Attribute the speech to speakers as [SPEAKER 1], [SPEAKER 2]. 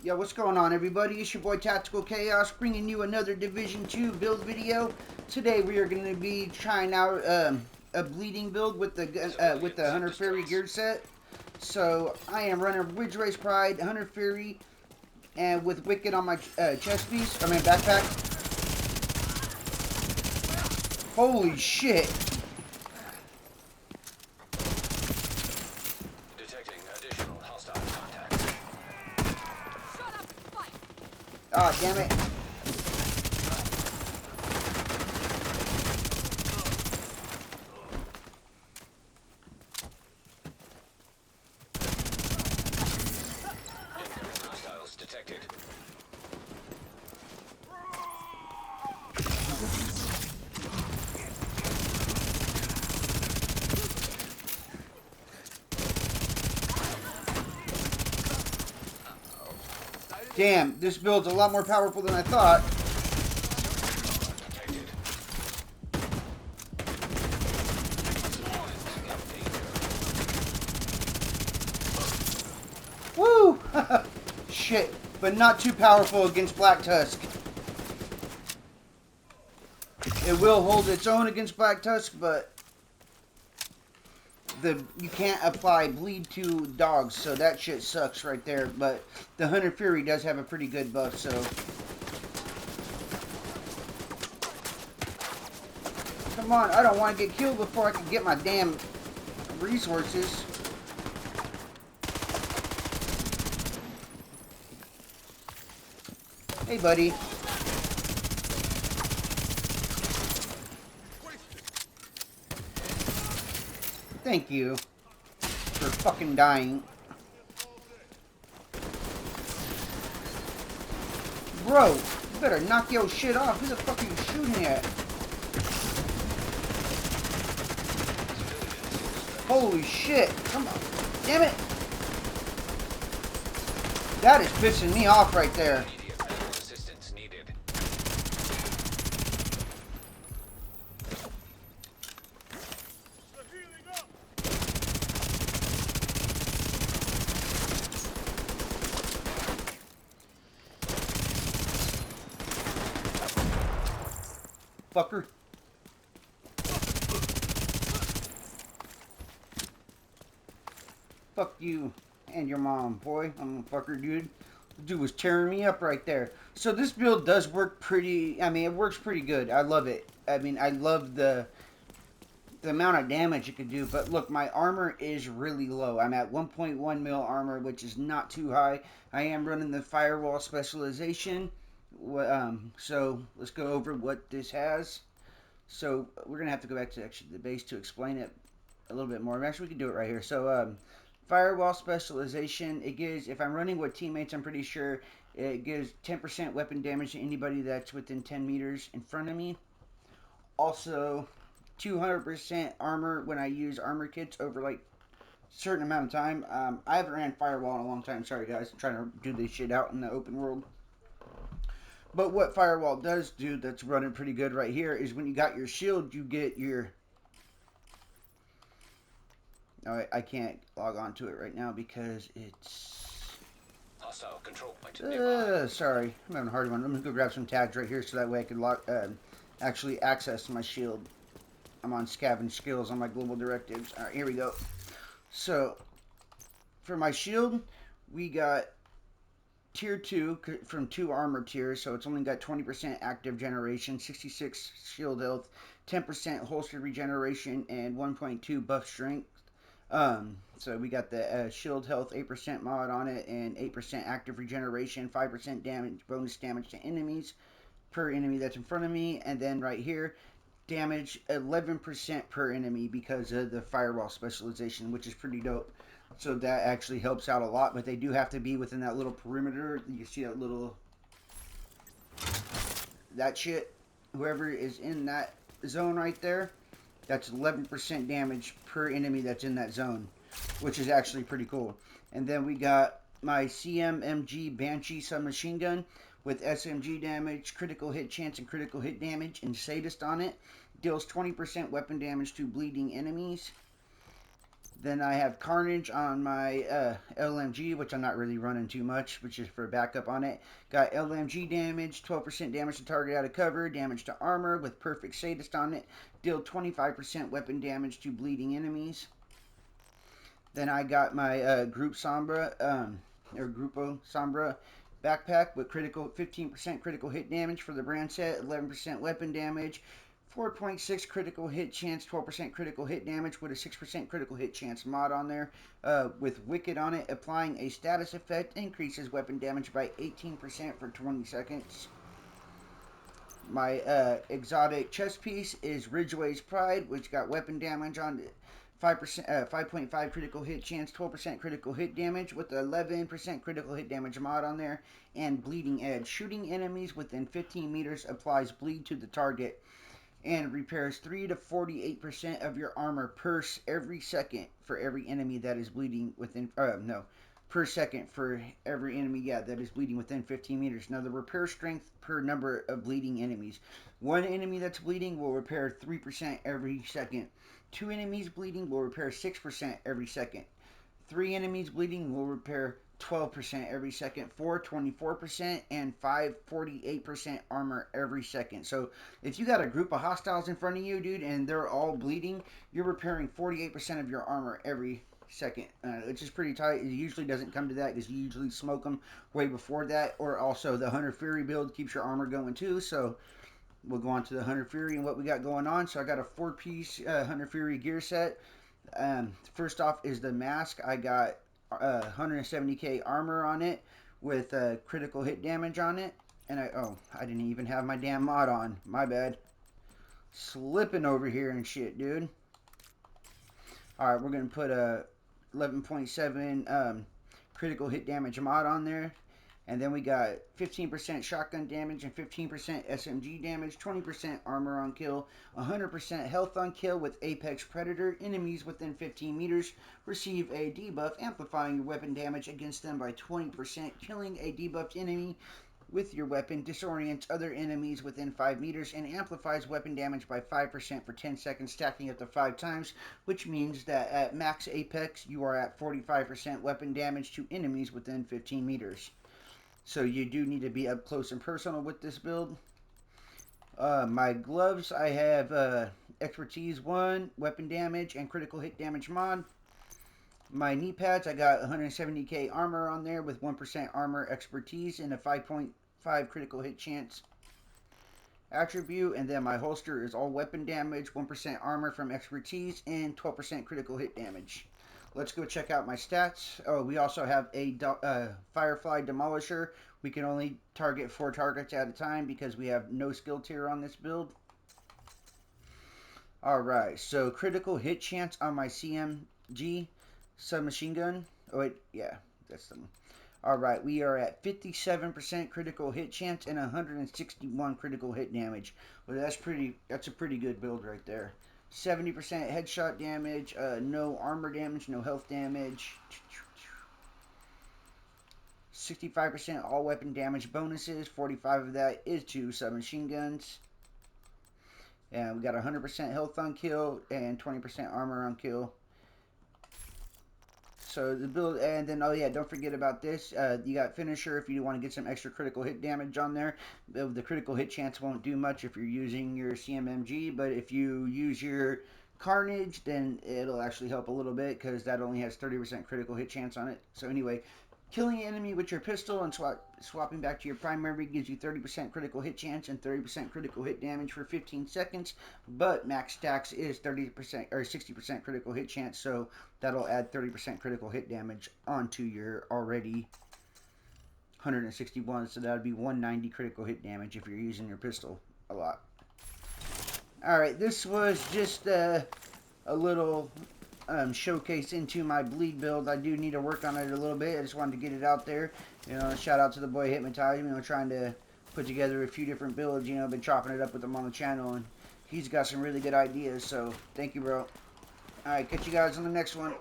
[SPEAKER 1] Yo, what's going on, everybody? It's your boy Tactical Chaos, bringing you another Division 2 build video. Today we are going to be trying out a bleeding build with the Hunter Fury gear set. So I am running Ridge Race Pride, Hunter Fury, and with Wicked on my chest piece. I mean backpack. Holy shit! Oh, damn it.
[SPEAKER 2] Hostiles detected.
[SPEAKER 1] Damn, this build's a lot more powerful than I thought. Woo! Shit, but not too powerful against Black Tusk. It will hold its own against Black Tusk, but you can't apply bleed to dogs, so that shit sucks right there. But the Hunter Fury does have a pretty good buff, so. Come on, I don't want to get killed before I can get my damn resources. Hey, buddy. Thank you for fucking dying. Bro, you better knock your shit off. Who the fuck are you shooting at? Holy shit. Come on. Damn it. That is pissing me off right there.
[SPEAKER 2] Assistance needed.
[SPEAKER 1] Fucker. Fuck you and your mom, boy. I'm a fucker, dude. The dude was tearing me up right there. So this build does work pretty, it works pretty good. I love it. I love the amount of damage it can do. But look, my armor is really low. I'm at 1.1 mil armor, which is not too high. I am running the firewall specialization. So let's go over what this has. So we're going to have to go back to actually the base to explain it a little bit more. Actually, we can do it right here. So firewall specialization, it gives, if I'm running with teammates, I'm pretty sure it gives 10% weapon damage to anybody that's within 10 meters in front of me. Also, 200% armor when I use armor kits over like a certain amount of time. I haven't ran firewall in a long time. Sorry guys, I'm trying to do this shit out in the open world. But what firewall does do that's running pretty good right here is when you got your shield, you get your... Oh, I can't log on to it right now because it's...
[SPEAKER 2] Hostile control point.
[SPEAKER 1] Sorry, I'm having a hard one. I'm going to go grab some tags right here so that way I can actually access my shield. I'm on scavenge skills on my global directives. Alright, here we go. So, for my shield, we got tier 2 from 2 armor tiers, so it's only got 20% active generation, 66 shield health, 10% holster regeneration, and 1.2 buff strength. So we got the shield health 8% mod on it, and 8% active regeneration, 5% damage, bonus damage to enemies per enemy that's in front of me, and then right here, damage 11% per enemy because of the firewall specialization, which is pretty dope. So that actually helps out a lot, but they do have to be within that little perimeter. You see that little, that shit, whoever is in that zone right there, that's 11% damage per enemy that's in that zone, which is actually pretty cool. And then we got my CMMG Banshee submachine gun with SMG damage, critical hit chance, and critical hit damage, and sadist on it. Deals 20% weapon damage to bleeding enemies. Then I have Carnage on my LMG, which I'm not really running too much, which is for backup on it. Got LMG damage, 12% damage to target out of cover, damage to armor with perfect sadist on it. Deal 25% weapon damage to bleeding enemies. Then I got my Group Sombra, or Grupo Sombra backpack with critical 15% critical hit damage for the brand set, 11% weapon damage, 4.6 critical hit chance, 12% critical hit damage with a 6% critical hit chance mod on there. With Wicked on it, applying a status effect increases weapon damage by 18% for 20 seconds. My exotic chest piece is Ridgeway's Pride, which got weapon damage on it. 5.5 critical hit chance, 12% critical hit damage with 11% critical hit damage mod on there, and Bleeding Edge. Shooting enemies within 15 meters applies bleed to the target and repairs 3 to 48% of your armor every second for every enemy that is bleeding within, per second for every enemy, that is bleeding within 15 meters. Now, the repair strength per number of bleeding enemies. One enemy that's bleeding will repair 3% every second. Two enemies bleeding will repair 6% every second. Three enemies bleeding will repair 12% every second, 4 24%, and 5 48% armor every second. So if you got a group of hostiles in front of you, dude, and they're all bleeding, you're repairing 48% of your armor every second, which is pretty tight. It usually doesn't come to that because you usually smoke them way before that. Or also the Hunter Fury build keeps your armor going too. So we'll go on to the Hunter Fury and what we got going on. So I got a 4-piece Hunter Fury gear set. First off is the mask. I got 170k armor on it with critical hit damage on it. And I didn't even have my damn mod on. My bad. Slipping over here and shit, dude. Alright, we're going to put a 11.7 critical hit damage mod on there. And then we got 15% shotgun damage and 15% SMG damage, 20% armor on kill, 100% health on kill with Apex Predator. Enemies within 15 meters receive a debuff, amplifying your weapon damage against them by 20%. Killing a debuffed enemy with your weapon disorients other enemies within 5 meters and amplifies weapon damage by 5% for 10 seconds, stacking up to 5 times, which means that at max Apex, you are at 45% weapon damage to enemies within 15 meters. So you do need to be up close and personal with this build. My gloves, I have Expertise 1, Weapon Damage, and Critical Hit Damage mod. My knee pads, I got 170k armor on there with 1% armor expertise and a 5.5 critical hit chance attribute. And then my holster is all weapon damage, 1% armor from expertise, and 12% critical hit damage. Let's go check out my stats. Oh, we also have a Firefly Demolisher. We can only target 4 targets at a time because we have no skill tier on this build. Alright, so critical hit chance on my CMG submachine gun. Oh, wait, yeah, that's the one. Alright, we are at 57% critical hit chance and 161 critical hit damage. Well, that's a pretty good build right there. 70% headshot damage, no armor damage, no health damage. 65% all weapon damage bonuses, 45 of that is to submachine guns. And we got 100% health on kill and 20% armor on kill. So the build, and then, oh yeah, don't forget about this. You got Finisher if you want to get some extra critical hit damage on there. The critical hit chance won't do much if you're using your CMMG, but if you use your Carnage, then it'll actually help a little bit because that only has 30% critical hit chance on it. So anyway, killing an enemy with your pistol and swapping back to your primary gives you 30% critical hit chance and 30% critical hit damage for 15 seconds. But max stacks is 30% or 60% critical hit chance, so that'll add 30% critical hit damage onto your already 161. So that would be 190 critical hit damage if you're using your pistol a lot. Alright, this was just a little showcase into my bleed build. I do need to work on it a little bit. I just wanted to get it out there. You know, shout out to the boy Hypnotize. You know, trying to put together a few different builds. You know, been chopping it up with him on the channel, and he's got some really good ideas. So thank you, bro. All right, catch you guys on the next one.